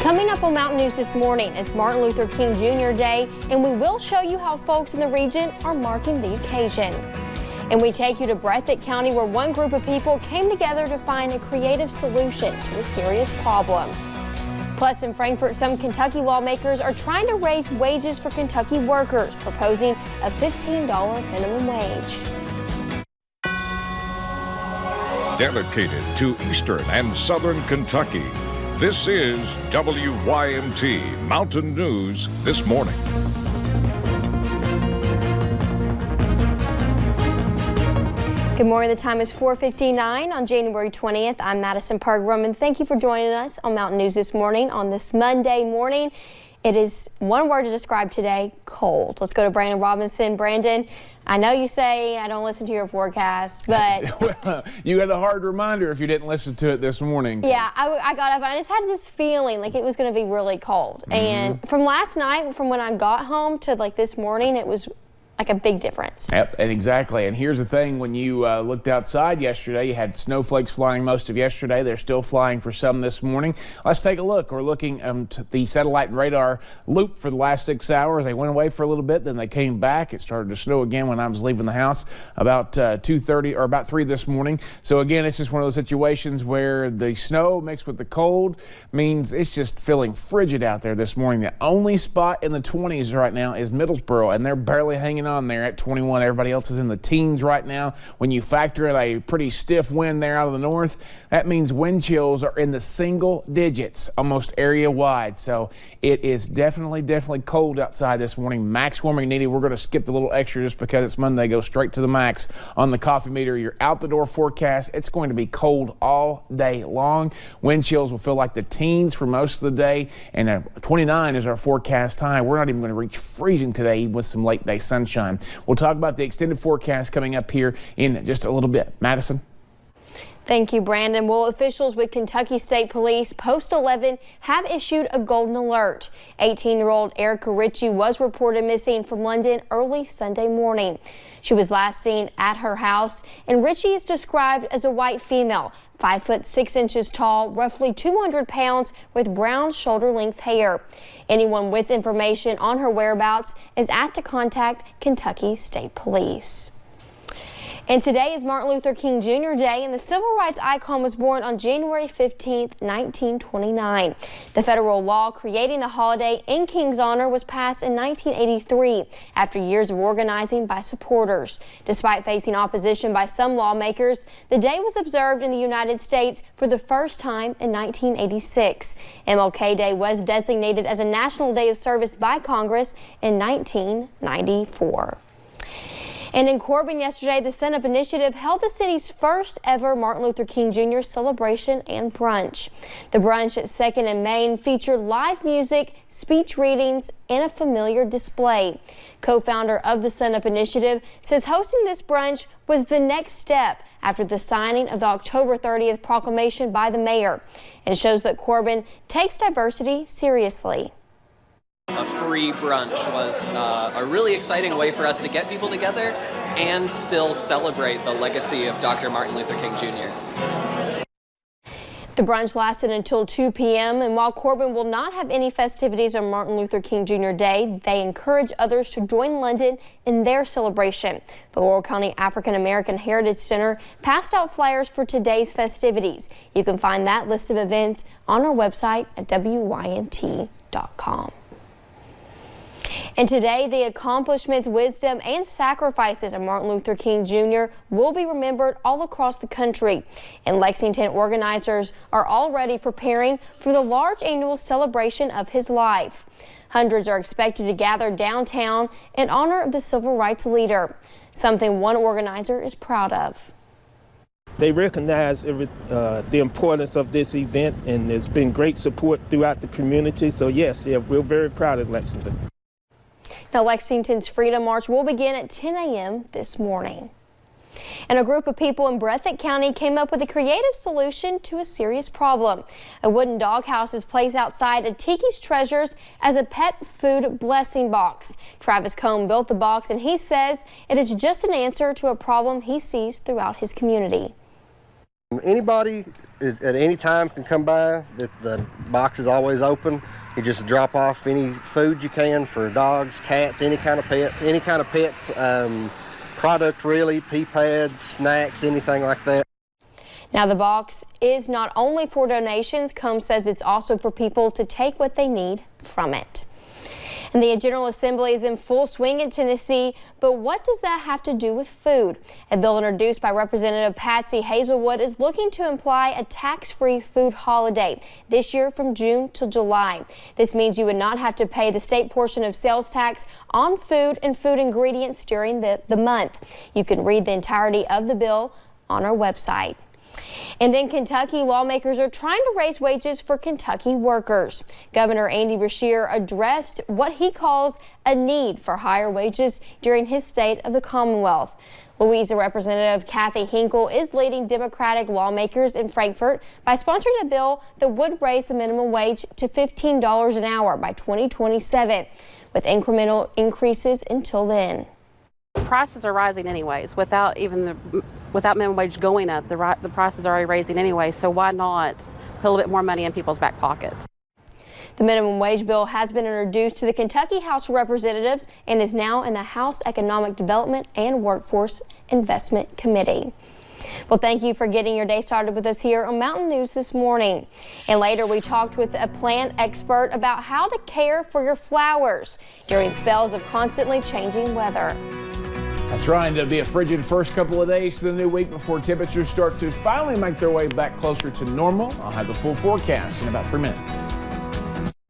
Coming up on Mountain News this morning, it's Martin Luther King Jr. Day, and we will show you how folks in the region are marking the occasion. And we take you to Breathitt County, where one group of people came together to find a creative solution to a serious problem. Plus, in Frankfort, some Kentucky lawmakers are trying to raise wages for Kentucky workers, proposing a $15 minimum wage. Dedicated to Eastern and Southern Kentucky, this is WYMT Mountain News This Morning. Good morning. The time is 4:59 on January 20th. I'm Madison Pergram, and thank you for joining us on Mountain News This Morning on this Monday morning. It is one word to describe today: cold. Let's go to Brandon Robinson. Brandon, I know you say I don't listen to your forecast, but well, you got a hard reminder if you didn't listen to it this morning. Yeah, I got up and I just had this feeling like it was going to be really cold. And from last night, from when I got home to like this morning, it was like a big difference. Yep, and exactly. And here's the thing: when you looked outside yesterday, you had snowflakes flying most of yesterday. They're still flying for some this morning. Let's take a look. We're looking to the satellite and radar loop for the last 6 hours. They went away for a little bit, then they came back. It started to snow again when I was leaving the house about 2:30 or about 3 this morning. So again, it's just one of those situations where the snow mixed with the cold means it's just feeling frigid out there this morning. The only spot in the 20s right now is Middlesboro, and they're barely hanging on there at 21. Everybody else is in the teens right now. When you factor in a pretty stiff wind there out of the north, that means wind chills are in the single digits almost area wide. So it is definitely cold outside this morning. Max warming needed. We're going to skip the little extra just because it's Monday. Go straight to the max on the coffee meter. Your out the door forecast, it's going to be cold all day long. Wind chills will feel like the teens for most of the day, and 29 is our forecast high. We're not even going to reach freezing today with some late day sunshine. We'll talk about the extended forecast coming up here in just a little bit. Madison? Thank you, Brandon. Well, officials with Kentucky State Police Post 11 have issued a golden alert. 18-year-old Erica Ritchie was reported missing from London early Sunday morning. She was last seen at her house, and Ritchie is described as a white female, 5 foot 6 inches tall, roughly 200 pounds, with brown shoulder-length hair. Anyone with information on her whereabouts is asked to contact Kentucky State Police. And today is Martin Luther King Jr. Day, and the civil rights icon was born on January 15, 1929. The federal law creating the holiday in King's honor was passed in 1983 after years of organizing by supporters. Despite facing opposition by some lawmakers, the day was observed in the United States for the first time in 1986. MLK Day was designated as a national day of service by Congress in 1994. And in Corbin yesterday, the Sun Up Initiative held the city's first ever Martin Luther King Jr. celebration and brunch. The brunch at 2nd and Main featured live music, speech readings, and a familiar display. Co-founder of the Sun Up Initiative says hosting this brunch was the next step after the signing of the October 30th proclamation by the mayor, and shows that Corbin takes diversity seriously. A free brunch was a really exciting way for us to get people together and still celebrate the legacy of Dr. Martin Luther King Jr. The brunch lasted until 2 p.m. and while Corbin will not have any festivities on Martin Luther King Jr. Day, they encourage others to join London in their celebration. The Laurel County African American Heritage Center passed out flyers for today's festivities. You can find that list of events on our website at WYNT.com. And today, the accomplishments, wisdom, and sacrifices of Martin Luther King Jr. will be remembered all across the country. In Lexington, organizers are already preparing for the large annual celebration of his life. Hundreds are expected to gather downtown in honor of the civil rights leader, something one organizer is proud of. They recognize the importance of this event, and there's been great support throughout the community. So yes, we're very proud of Lexington. Now, Lexington's Freedom March will begin at 10 a.m. this morning. And a group of people in Breathitt County came up with a creative solution to a serious problem. A wooden doghouse is placed outside of Tiki's Treasures as a pet food blessing box. Travis Cohn built the box, and he says it is just an answer to a problem he sees throughout his community. Anybody at any time can come by. The box is always open. You just drop off any food you can for dogs, cats, any kind of pet product really, pee pads, snacks, anything like that. Now the box is not only for donations, Combs says it's also for people to take what they need from it. And the General Assembly is in full swing in Tennessee, but what does that have to do with food? A bill introduced by Representative Patsy Hazelwood is looking to imply a tax-free food holiday this year from June to July. This means you would not have to pay the state portion of sales tax on food and food ingredients during the month. You can read the entirety of the bill on our website. And in Kentucky, lawmakers are trying to raise wages for Kentucky workers. Governor Andy Beshear addressed what he calls a need for higher wages during his State of the Commonwealth. Louisiana Representative Kathy Hinkle is leading Democratic lawmakers in Frankfort by sponsoring a bill that would raise the minimum wage to $15 an hour by 2027, with incremental increases until then. Prices are rising anyways. Without minimum wage going up, the prices are already raising anyway, so why not put a little bit more money in people's back pocket? The minimum wage bill has been introduced to the Kentucky House of Representatives and is now in the House Economic Development and Workforce Investment Committee. Well, thank you for getting your day started with us here on Mountain News this morning. And later we talked with a plant expert about how to care for your flowers during spells of constantly changing weather. That's right. It'll be a frigid first couple of days to the new week before temperatures start to finally make their way back closer to normal. I'll have the full forecast in about 3 minutes.